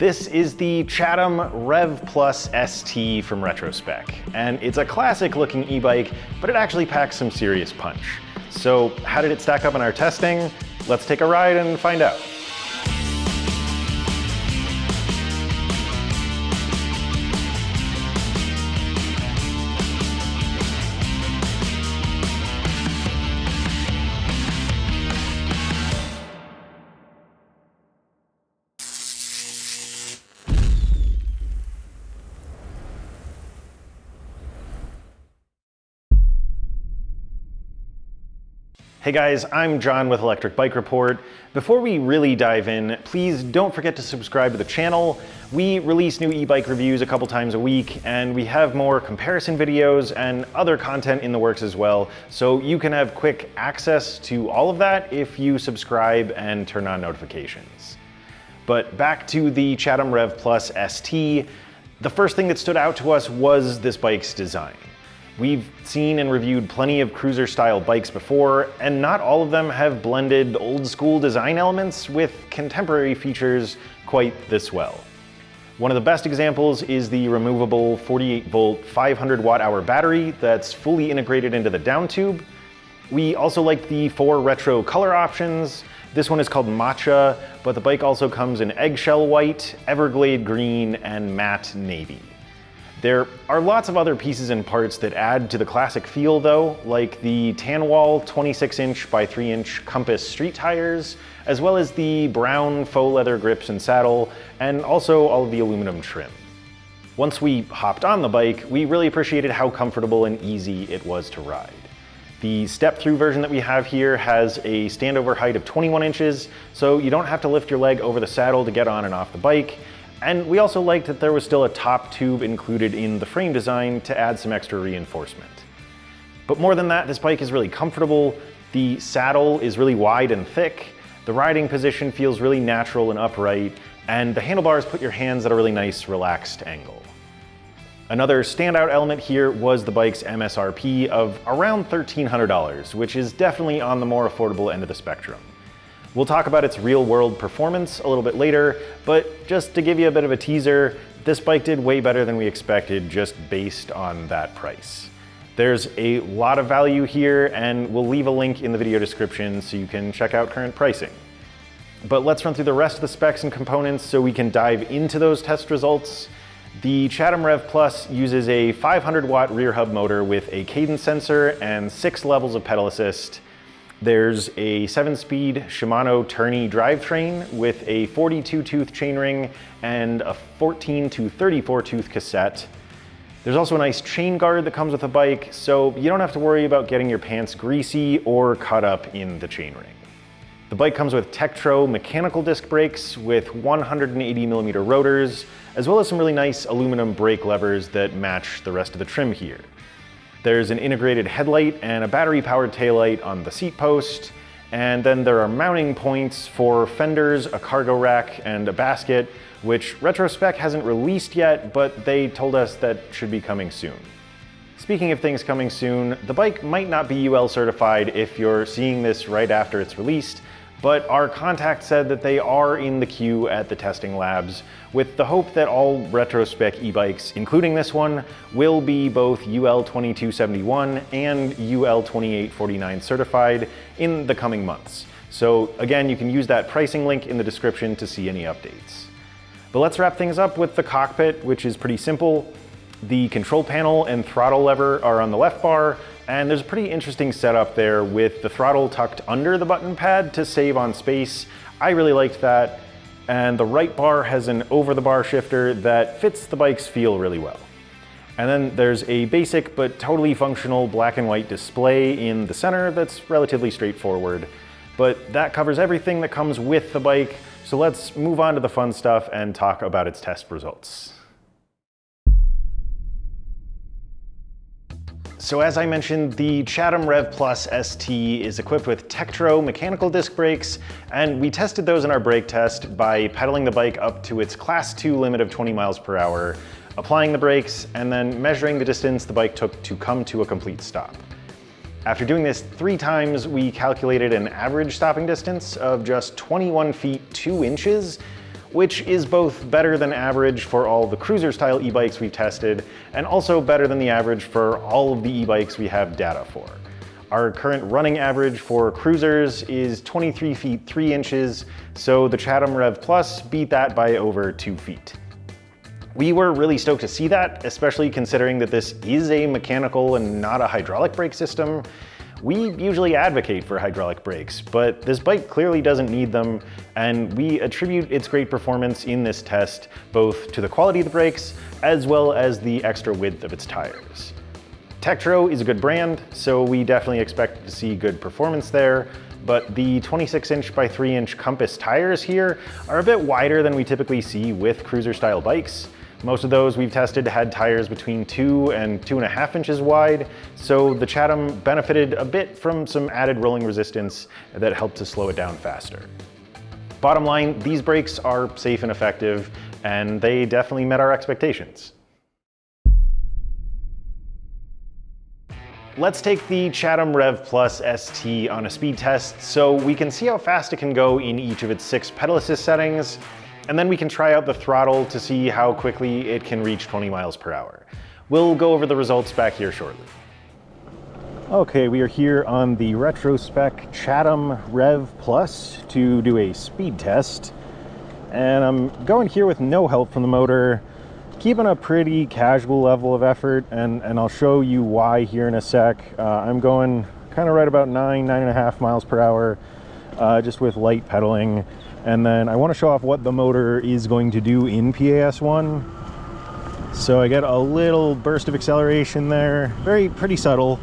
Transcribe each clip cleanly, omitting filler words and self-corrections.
This is the Chatham Rev ST from Retrospec, and it's a classic looking e-bike, but it actually packs some serious punch. So how did it stack up in our testing? Let's take a ride and find out. Hey guys, I'm John with Electric Bike Report. Before we really dive in, please don't forget to subscribe to the channel. We release new e-bike reviews a couple times a week, and we have more comparison videos and other content in the works as well, so you can have quick access to all of that if you subscribe and turn on notifications. But back to the Chatham Rev ST, the first thing that stood out to us was this bike's design. We've seen and reviewed plenty of cruiser style bikes before, and not all of them have blended old school design elements with contemporary features quite this well. One of the best examples is the removable 48 volt 500 watt hour battery that's fully integrated into the down tube. We also like the 4 retro color options. This one is called Matcha, but the bike also comes in eggshell white, everglade green, and matte navy. There are lots of other pieces and parts that add to the classic feel though, like the Tanwall 26-inch by 3-inch Compass street tires, as well as the brown faux leather grips and saddle, and also all of the aluminum trim. Once we hopped on the bike, we really appreciated how comfortable and easy it was to ride. The step-through version that we have here has a standover height of 21 inches, so you don't have to lift your leg over the saddle to get on and off the bike. And we also liked that there was still a top tube included in the frame design to add some extra reinforcement. But more than that, this bike is really comfortable. The saddle is really wide and thick. The riding position feels really natural and upright, and the handlebars put your hands at a really nice relaxed angle. Another standout element here was the bike's MSRP of around $1,300, which is definitely on the more affordable end of the spectrum. We'll talk about its real-world performance a little bit later, but just to give you a bit of a teaser, this bike did way better than we expected just based on that price. There's a lot of value here, and we'll leave a link in the video description so you can check out current pricing. But let's run through the rest of the specs and components so we can dive into those test results. The Chatham Rev Plus uses a 500 watt rear hub motor with a cadence sensor and 6 levels of pedal assist. There's a 7-speed Shimano Tourney drivetrain with a 42-tooth chainring and a 14 to 34-tooth cassette. There's also a nice chain guard that comes with the bike, so you don't have to worry about getting your pants greasy or caught up in the chainring. The bike comes with Tektro mechanical disc brakes with 180mm rotors, as well as some really nice aluminum brake levers that match the rest of the trim here. There's an integrated headlight and a battery-powered taillight on the seat post, and then there are mounting points for fenders, a cargo rack, and a basket, which Retrospec hasn't released yet, but they told us that should be coming soon. Speaking of things coming soon, the bike might not be UL certified if you're seeing this right after it's released, but our contact said that they are in the queue at the testing labs, with the hope that all Retrospec e-bikes, including this one, will be both UL 2271 and UL 2849 certified in the coming months. So again, you can use that pricing link in the description to see any updates. But let's wrap things up with the cockpit, which is pretty simple. The control panel and throttle lever are on the left bar, and there's a pretty interesting setup there with the throttle tucked under the button pad to save on space. I really liked that. And the right bar has an over-the-bar shifter that fits the bike's feel really well. And then there's a basic but totally functional black and white display in the center that's relatively straightforward. But that covers everything that comes with the bike, so let's move on to the fun stuff and talk about its test results. So as I mentioned, the Chatham Rev ST is equipped with Tektro mechanical disc brakes, and we tested those in our brake test by pedaling the bike up to its Class 2 limit of 20 miles per hour, applying the brakes, and then measuring the distance the bike took to come to a complete stop. After doing this 3 times, we calculated an average stopping distance of just 21 feet 2 inches, which is both better than average for all the cruiser style e-bikes we've tested, and also better than the average for all of the e-bikes we have data for. Our current running average for cruisers is 23 feet 3 inches, so the Chatham Rev Plus beat that by over 2 feet. We were really stoked to see that, especially considering that this is a mechanical and not a hydraulic brake system. We usually advocate for hydraulic brakes, but this bike clearly doesn't need them, and we attribute its great performance in this test both to the quality of the brakes as well as the extra width of its tires. Tektro is a good brand, so we definitely expect to see good performance there, but the 26-inch by 3-inch Compass tires here are a bit wider than we typically see with cruiser-style bikes. Most of those we've tested had tires between 2 and 2.5 inches wide, so the Chatham benefited a bit from some added rolling resistance that helped to slow it down faster. Bottom line, these brakes are safe and effective, and they definitely met our expectations. Let's take the Chatham Rev Plus ST on a speed test so we can see how fast it can go in each of its 6 pedal assist settings, and then we can try out the throttle to see how quickly it can reach 20 miles per hour. We'll go over the results back here shortly. Okay, we are here on the Retrospec Chatham Rev Plus to do a speed test, and I'm going here with no help from the motor, keeping a pretty casual level of effort, and I'll show you why here in a sec. I'm going kind of right about 9.5 miles per hour, just with light pedaling. And then I want to show off what the motor is going to do in PAS1. So I get a little burst of acceleration there, pretty subtle.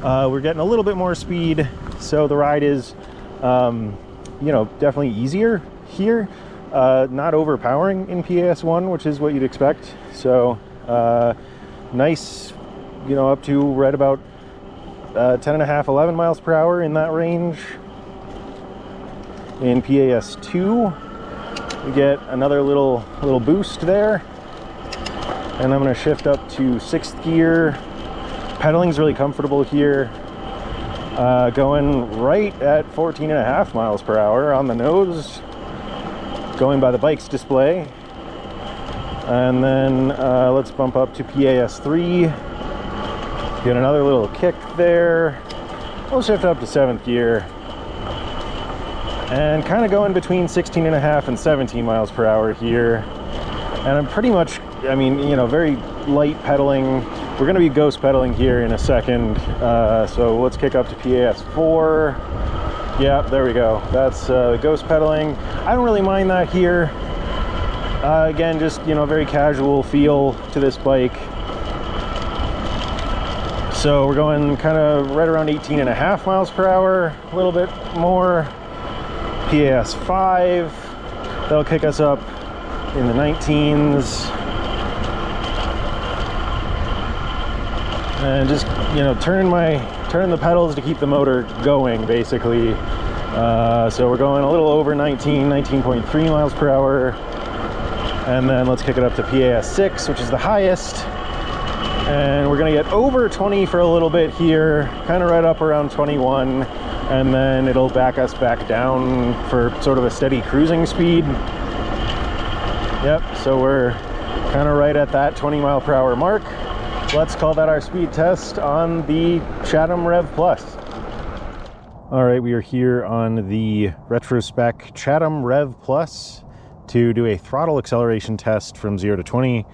We're getting a little bit more speed, so the ride is, definitely easier here. Not overpowering in PAS1, which is what you'd expect. So nice, up to right about 10.5, 11 miles per hour in that range. In PAS2, we get another little boost there, and I'm going to shift up to 6th gear. Pedaling's really comfortable here, going right at 14.5 miles per hour on the nose, going by the bike's display. And then let's bump up to PAS3, get another little kick there. We'll shift up to 7th gear, and kind of going between 16.5 and 17 miles per hour here. And I'm pretty much, very light pedaling. We're going to be ghost pedaling here in a second. So let's kick up to PAS4. Yeah, there we go. That's ghost pedaling. I don't really mind that here. Again, just, very casual feel to this bike. So we're going kind of right around 18.5 miles per hour, a little bit more. PAS5, that'll kick us up in the 19s. And just, turning the pedals to keep the motor going, basically. So we're going a little over 19.3 miles per hour. And then let's kick it up to PAS6, which is the highest. And we're gonna get over 20 for a little bit here, kind of right up around 21. And then it'll back us back down for sort of a steady cruising speed. Yep, so we're kind of right at that 20 mile per hour mark. Let's call that our speed test on the Chatham Rev Plus. All right, we are here on the Retrospec Chatham Rev Plus to do a throttle acceleration test from 0 to 20.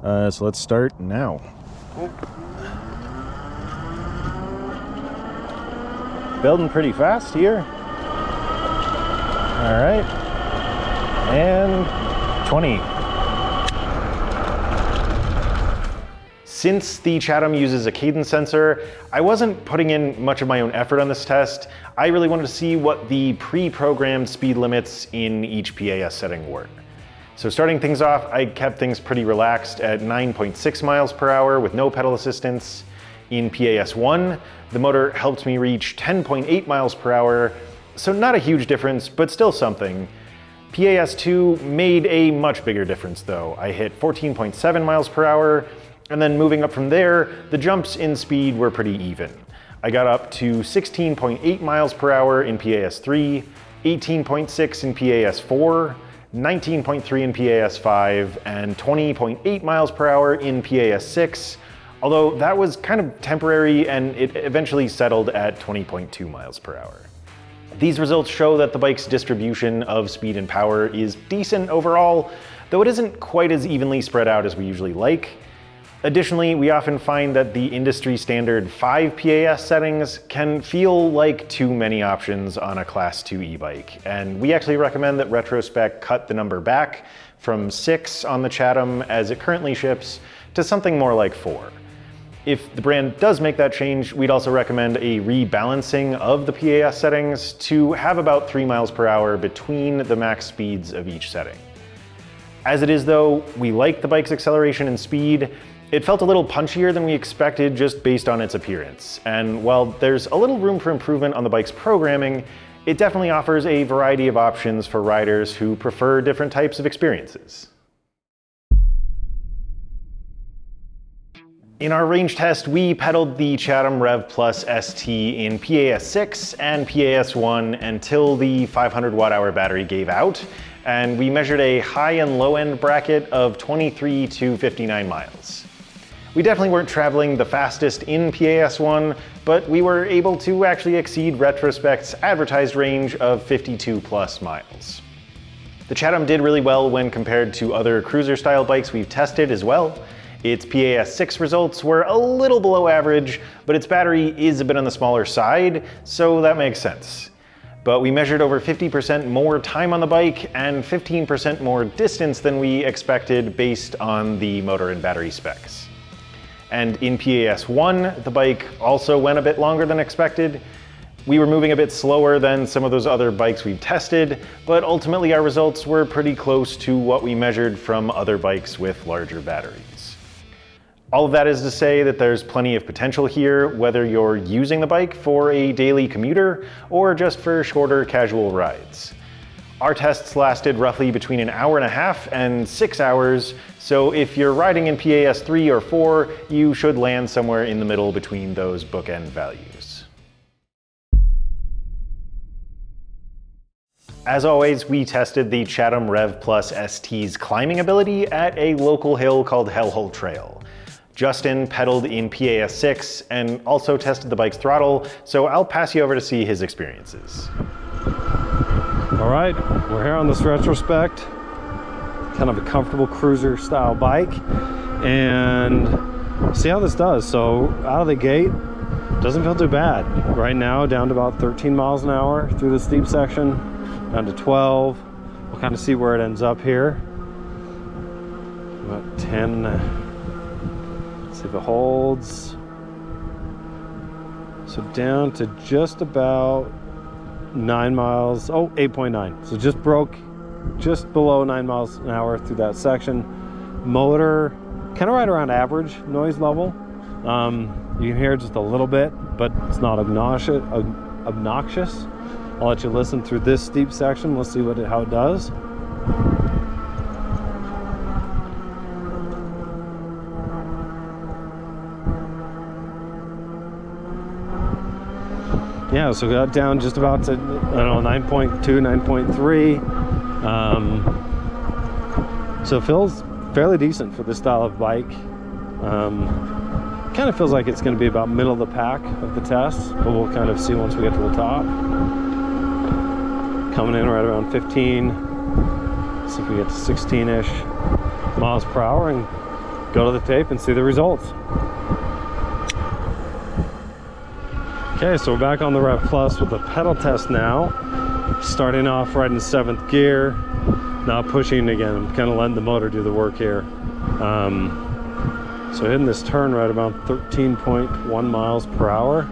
So let's start now. Building pretty fast here. All right, and 20. Since the Chatham uses a cadence sensor, I wasn't putting in much of my own effort on this test. I really wanted to see what the pre-programmed speed limits in each PAS setting were. So starting things off, I kept things pretty relaxed at 9.6 miles per hour with no pedal assistance. In PAS1, the motor helped me reach 10.8 miles per hour, so not a huge difference, but still something. PAS2 made a much bigger difference though. I hit 14.7 miles per hour, and then moving up from there, the jumps in speed were pretty even. I got up to 16.8 miles per hour in PAS3, 18.6 in PAS4, 19.3 in PAS5, and 20.8 miles per hour in PAS6, although that was kind of temporary and it eventually settled at 20.2 miles per hour. These results show that the bike's distribution of speed and power is decent overall, though it isn't quite as evenly spread out as we usually like. Additionally, we often find that the industry standard 5 PAS settings can feel like too many options on a Class 2 e-bike, and we actually recommend that Retrospec cut the number back from 6 on the Chatham as it currently ships to something more like 4. If the brand does make that change, we'd also recommend a rebalancing of the PAS settings to have about 3 miles per hour between the max speeds of each setting. As it is though, we like the bike's acceleration and speed. It felt a little punchier than we expected just based on its appearance. And while there's a little room for improvement on the bike's programming, it definitely offers a variety of options for riders who prefer different types of experiences. In our range test, we pedaled the Chatham Rev ST in PAS6 and PAS1 until the 500 watt-hour battery gave out, and we measured a high and low end bracket of 23 to 59 miles. We definitely weren't traveling the fastest in PAS1, but we were able to actually exceed Retrospec's advertised range of 52 plus miles. The Chatham did really well when compared to other cruiser-style bikes we've tested as well. Its PAS6 results were a little below average, but its battery is a bit on the smaller side, so that makes sense. But we measured over 50% more time on the bike and 15% more distance than we expected based on the motor and battery specs. And in PAS1, the bike also went a bit longer than expected. We were moving a bit slower than some of those other bikes we've tested, but ultimately our results were pretty close to what we measured from other bikes with larger batteries. All of that is to say that there's plenty of potential here, whether you're using the bike for a daily commuter or just for shorter casual rides. Our tests lasted roughly between an hour and a half and 6 hours, so if you're riding in PAS3 or 4, you should land somewhere in the middle between those bookend values. As always, we tested the Chatham Rev ST's climbing ability at a local hill called Hellhole Trail. Justin pedaled in PAS6 and also tested the bike's throttle, so I'll pass you over to see his experiences. All right, we're here on this Retrospec, kind of a comfortable cruiser style bike, and see how this does. So out of the gate, doesn't feel too bad. Right now, down to about 13 miles an hour through the steep section, down to 12. We'll kind of see where it ends up here. About 10. See if it holds. So down to just about 9 miles, 8.9. So just broke just below 9 miles an hour through that section. Motor, kind of right around average noise level. You can hear just a little bit, but it's not obnoxious. I'll let you listen through this steep section. Let's see how it does. Yeah, so we got down just about to, 9.2, 9.3. So it feels fairly decent for this style of bike. Kind of feels like it's going to be about middle of the pack of the test, but we'll kind of see once we get to the top. Coming in right around 15. See if we get to 16-ish miles per hour and go to the tape and see the results. Okay, so we're back on the Rev Plus with the pedal test now. Starting off right in 7th gear. Now pushing again. I'm kind of letting the motor do the work here. So hitting this turn right about 13.1 miles per hour.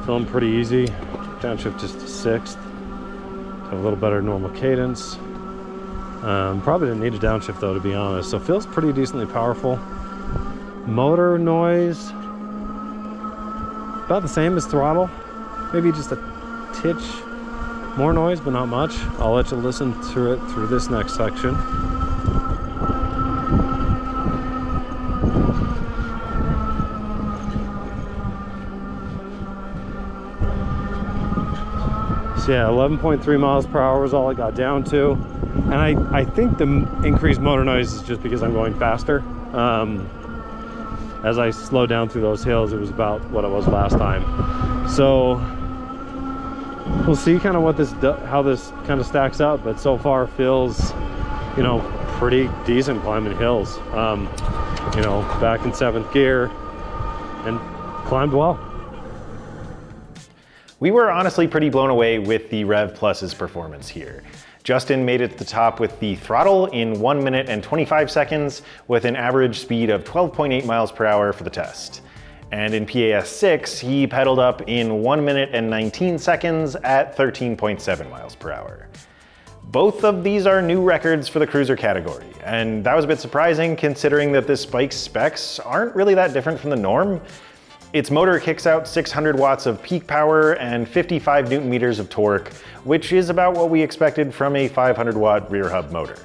Feeling pretty easy. Downshift just to 6th. Have a little better normal cadence. Probably didn't need a downshift though, to be honest. So feels pretty decently powerful. Motor noise, about the same as throttle, maybe just a titch more noise, but not much. I'll let you listen to it through this next section. So yeah, 11.3 miles per hour is all it got down to. And I think the increased motor noise is just because I'm going faster. As I slow down through those hills, it was about what it was last time. So we'll see kind of how this kind of stacks up, but so far feels, you know, pretty decent climbing hills. You know, back in 7th gear and climbed well. We were honestly pretty blown away with the Rev Plus's performance here. Justin made it to the top with the throttle in 1 minute and 25 seconds with an average speed of 12.8 miles per hour for the test. And in PAS 6, he pedaled up in 1 minute and 19 seconds at 13.7 miles per hour. Both of these are new records for the cruiser category, and that was a bit surprising considering that this bike's specs aren't really that different from the norm. Its motor kicks out 600 watts of peak power and 55 Newton meters of torque, which is about what we expected from a 500 watt rear hub motor.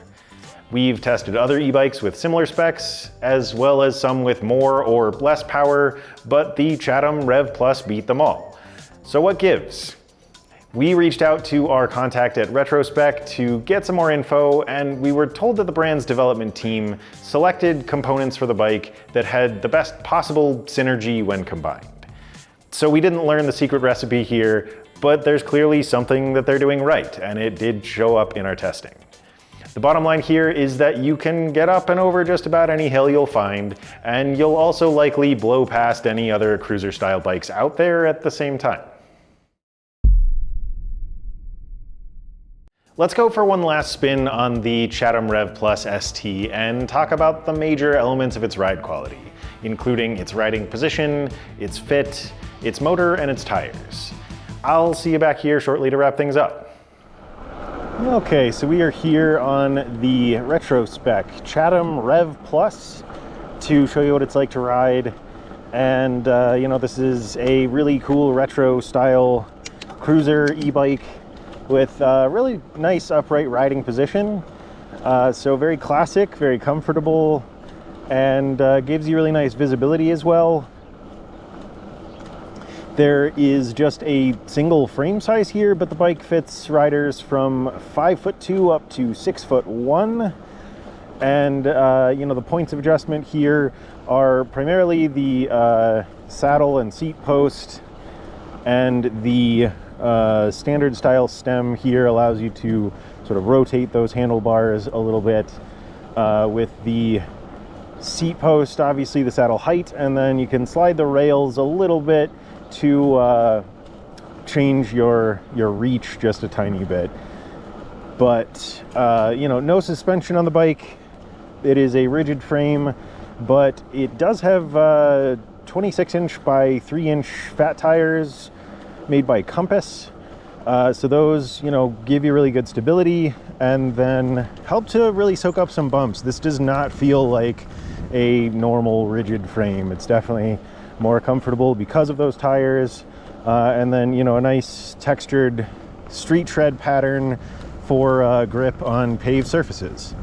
We've tested other e-bikes with similar specs, as well as some with more or less power, but the Chatham Rev Plus beat them all. So what gives? We reached out to our contact at Retrospec to get some more info, and we were told that the brand's development team selected components for the bike that had the best possible synergy when combined. So we didn't learn the secret recipe here, but there's clearly something that they're doing right, and it did show up in our testing. The bottom line here is that you can get up and over just about any hill you'll find, and you'll also likely blow past any other cruiser-style bikes out there at the same time. Let's go for one last spin on the Chatham Rev Plus ST and talk about the major elements of its ride quality, including its riding position, its fit, its motor, and its tires. I'll see you back here shortly to wrap things up. Okay, so we are here on the Retrospec Chatham Rev Plus to show you what it's like to ride. And you know, this is a really cool retro style cruiser e-bike with really nice upright riding position. So very classic, very comfortable, and gives you really nice visibility as well. There is just a single frame size here, but the bike fits riders from 5'2" up to 6'1". And you know, the points of adjustment here are primarily the saddle and seat post, and the standard style stem here allows you to sort of rotate those handlebars a little bit. With the seat post, obviously the saddle height, and then you can slide the rails a little bit to change your reach just a tiny bit. But you know, no suspension on the bike. It is a rigid frame, but it does have 26-inch by 3-inch fat tires made by Compass. So those, you know, give you really good stability and then help to really soak up some bumps. This does not feel like a normal rigid frame. It's definitely more comfortable because of those tires. And then, you know, a nice textured street tread pattern for grip on paved surfaces.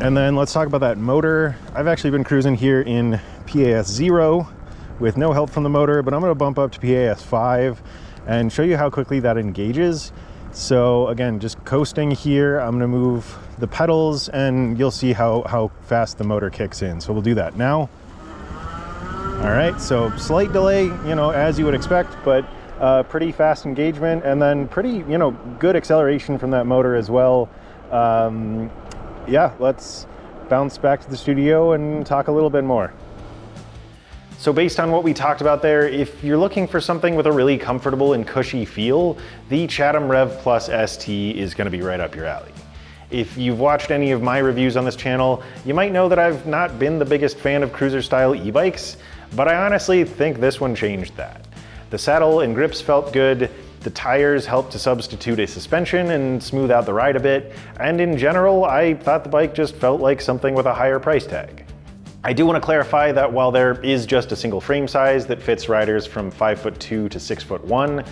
And then let's talk about that motor. I've actually been cruising here in PAS 0 with no help from the motor, but I'm going to bump up to PAS 5 and show you how quickly that engages. So again, just coasting here, I'm going to move the pedals and you'll see how fast the motor kicks in. So we'll do that now. All right, so slight delay, you know, as you would expect, but pretty fast engagement, and then pretty, you know, good acceleration from that motor as well. Yeah, let's bounce back to the studio and talk a little bit more. So based on what we talked about there, if you're looking for something with a really comfortable and cushy feel, the Chatham Rev Plus ST is going to be right up your alley. If you've watched any of my reviews on this channel, you might know that I've not been the biggest fan of cruiser style e-bikes, but I honestly think this one changed that. The saddle and grips felt good, the tires helped to substitute a suspension and smooth out the ride a bit, and in general, I thought the bike just felt like something with a higher price tag. I do want to clarify that while there is just a single frame size that fits riders from 5'2" to 6'1",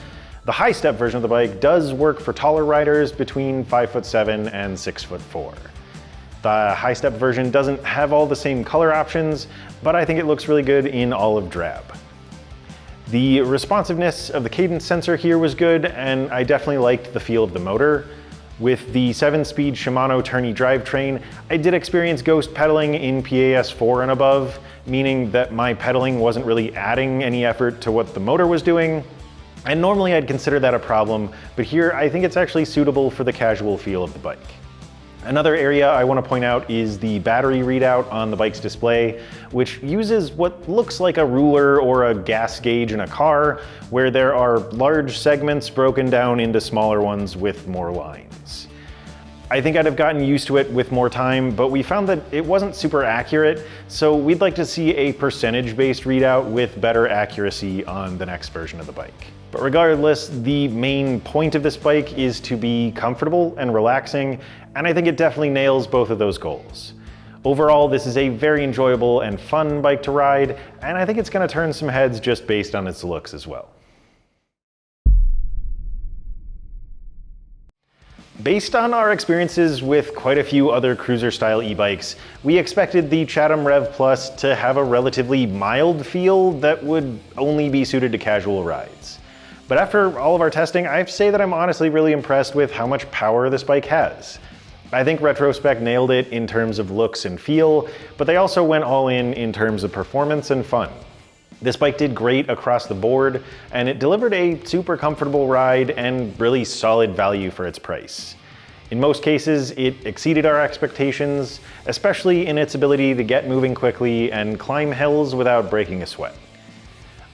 the high step version of the bike does work for taller riders between 5'7" and 6'4". The high step version doesn't have all the same color options, but I think it looks really good in olive drab. The responsiveness of the cadence sensor here was good, and I definitely liked the feel of the motor. With the 7-speed Shimano tourney drivetrain, I did experience ghost pedaling in PAS4 and above, meaning that my pedaling wasn't really adding any effort to what the motor was doing. And normally I'd consider that a problem, but here I think it's actually suitable for the casual feel of the bike. Another area I want to point out is the battery readout on the bike's display, which uses what looks like a ruler or a gas gauge in a car, where there are large segments broken down into smaller ones with more lines. I think I'd have gotten used to it with more time, but we found that it wasn't super accurate, so we'd like to see a percentage-based readout with better accuracy on the next version of the bike. But regardless, the main point of this bike is to be comfortable and relaxing, and I think it definitely nails both of those goals. Overall, this is a very enjoyable and fun bike to ride, and I think it's going to turn some heads just based on its looks as well. Based on our experiences with quite a few other cruiser-style e-bikes, we expected the Chatham Rev Plus to have a relatively mild feel that would only be suited to casual rides. But after all of our testing, I have to say that I'm honestly really impressed with how much power this bike has. I think Retrospec nailed it in terms of looks and feel, but they also went all in terms of performance and fun. This bike did great across the board, and it delivered a super comfortable ride and really solid value for its price. In most cases, it exceeded our expectations, especially in its ability to get moving quickly and climb hills without breaking a sweat.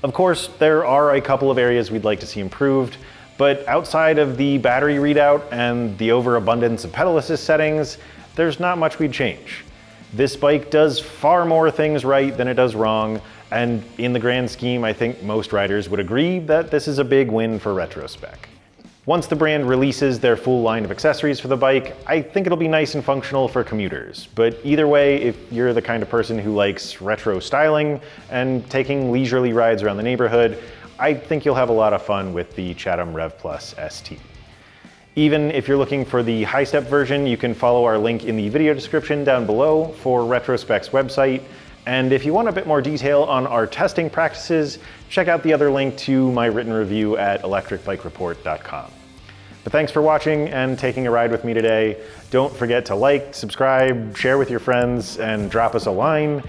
Of course, there are a couple of areas we'd like to see improved, but outside of the battery readout and the overabundance of pedal assist settings, there's not much we'd change. This bike does far more things right than it does wrong, and in the grand scheme, I think most riders would agree that this is a big win for Retrospec. Once the brand releases their full line of accessories for the bike, I think it'll be nice and functional for commuters. But either way, if you're the kind of person who likes retro styling and taking leisurely rides around the neighborhood, I think you'll have a lot of fun with the Chatham Rev Plus ST. Even if you're looking for the high-step version, you can follow our link in the video description down below for Retrospec's website. And if you want a bit more detail on our testing practices, check out the other link to my written review at electricbikereport.com. But thanks for watching and taking a ride with me today. Don't forget to like, subscribe, share with your friends, and drop us a line.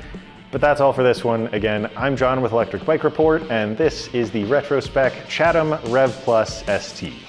But that's all for this one. Again, I'm John with Electric Bike Report, and this is the Retrospec Chatham Rev Plus ST.